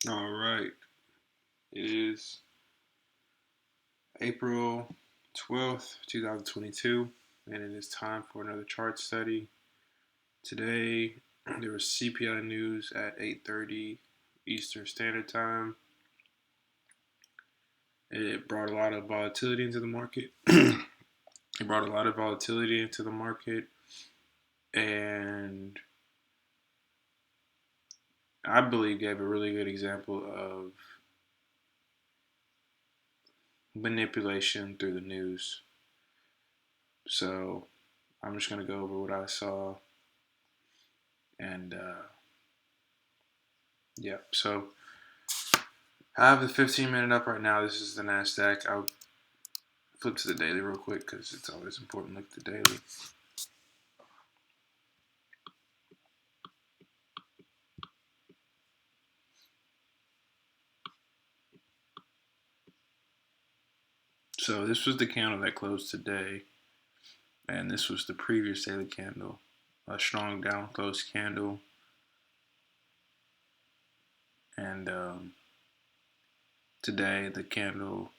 All right. It is April 12th, 2022, and it is time for another chart study. Today, there was CPI news at 8:30 Eastern Standard Time. It brought a lot of volatility into the market. It brought a lot of volatility into the market, and I believe gave a really good example of manipulation through the news. So I'm just going to go over what I saw. And yeah, so I have the 15-minute up right now. This is the NASDAQ. I'll flip to the daily real quick because it's always important to look at the daily. So this was the candle that closed today, and this was the previous daily candle, a strong down close candle. And today the candle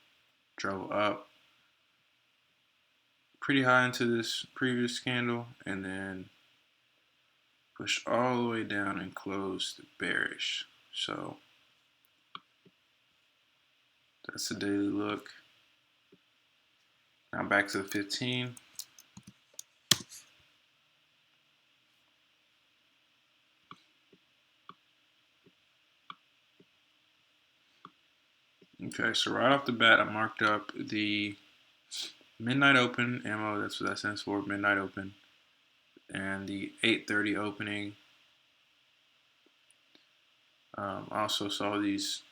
drove up pretty high into this previous candle and then pushed all the way down and closed bearish. So that's the daily look. Now back to the 15. Okay, so right off the bat, I marked up the midnight open ammo. That's what that stands for, midnight open, and the 8:30 opening. I also saw these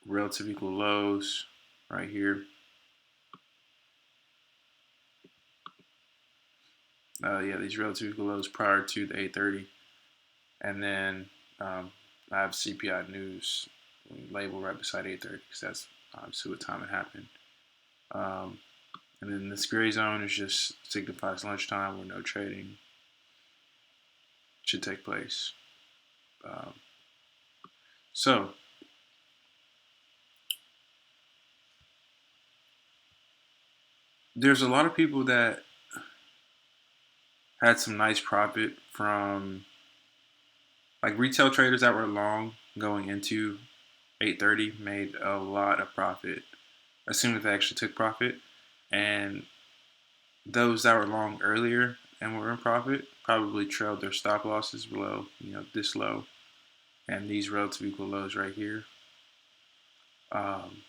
relative equal lows right here. Yeah, these relative equal lows prior to the 8:30, and then I have CPI news label right beside 8:30 because that's obviously what time it happened. And then this gray zone is just signifies lunchtime where no trading should take place. Um, so there's a lot of people that had some nice profit from like retail traders that were long going into 8:30 made a lot of profit as soon as they actually took profit, and those that were long earlier and were in profit probably trailed their stop losses below, this low and these relative equal lows right here. Um,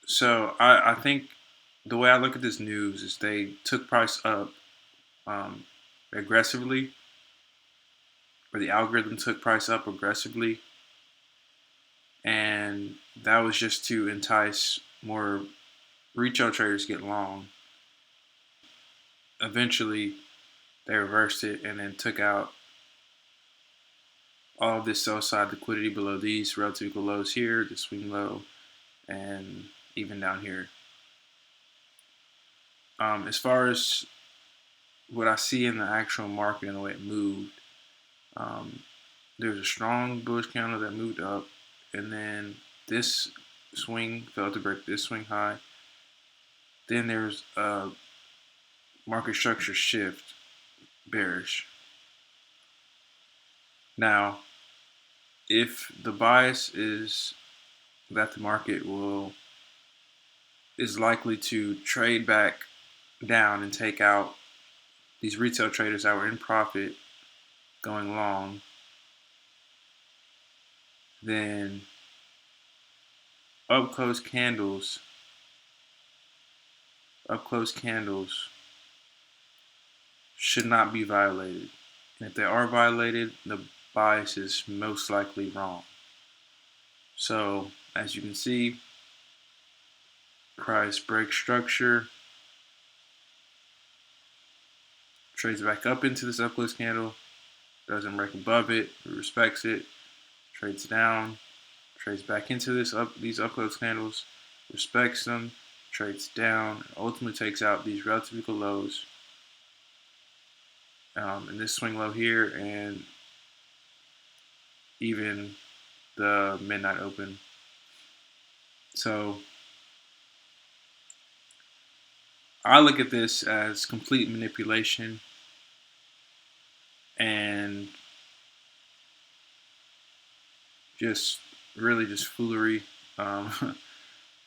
so I think the way I look at this news is they took price up um, aggressively, or the algorithm took price up aggressively, and that was just to entice more retail traders to get long. Eventually, they reversed it and then took out all of this sell side liquidity below these relative equal lows here, the swing low, and even down here. As far as what I see in the actual market and the way it moved, um, there's a strong bullish candle that moved up, and then this swing failed to break this swing high. Then there's a market structure shift bearish. Now, if the bias is that the market is likely to trade back down and take out these retail traders that were in profit going long, then up close candles should not be violated. And if they are violated, the bias is most likely wrong. So as you can see, price breaks structure, trades back up into this up close candle, doesn't break above it, respects it, trades down, trades back into these up close candles, respects them, trades down, and ultimately takes out these relative equal lows, and this swing low here, and even the midnight open. So I look at this as complete manipulation and just really just foolery. Um,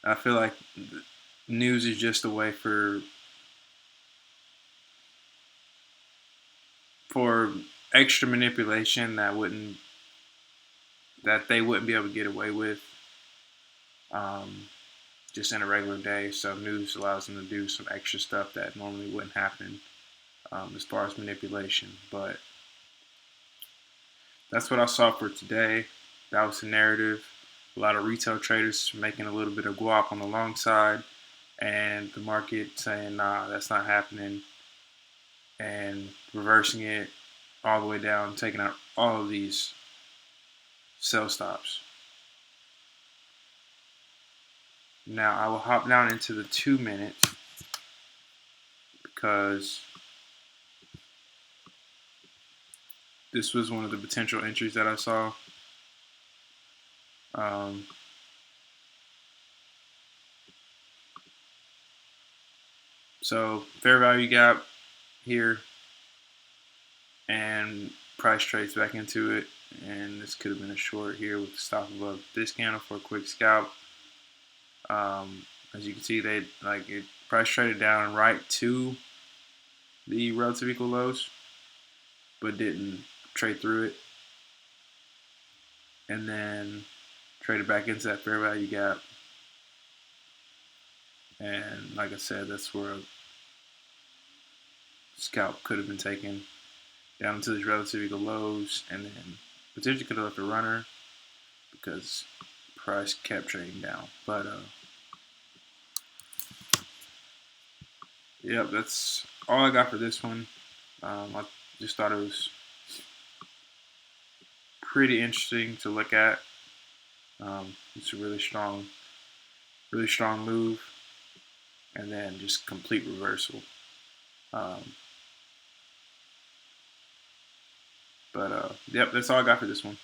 I feel like news is just a way for extra manipulation that they wouldn't be able to get away with um, just in a regular day. So news allows them to do some extra stuff that normally wouldn't happen as far as manipulation. But that's what I saw for today. That was the narrative. A lot of retail traders making a little bit of guap on the long side, and the market saying, nah, that's not happening, and reversing it all the way down, taking out all of these sell stops. Now I will hop down into the 2 minute because this was one of the potential entries that I saw. Um, so fair value gap here, and price trades back into it, and this could have been a short here with the stop above this candle for a quick scalp. As you can see, they like it price traded down right to the relative equal lows, but didn't trade through it, and then traded back into that fair value gap. And like I said, that's where a scalp could have been taken down into these relative equal lows, and then potentially could have left a runner because price kept trading down. But yep, that's all I got for this one. I just thought it was pretty interesting to look at. It's a really strong move, and then just complete reversal. Um, but yep, that's all I got for this one.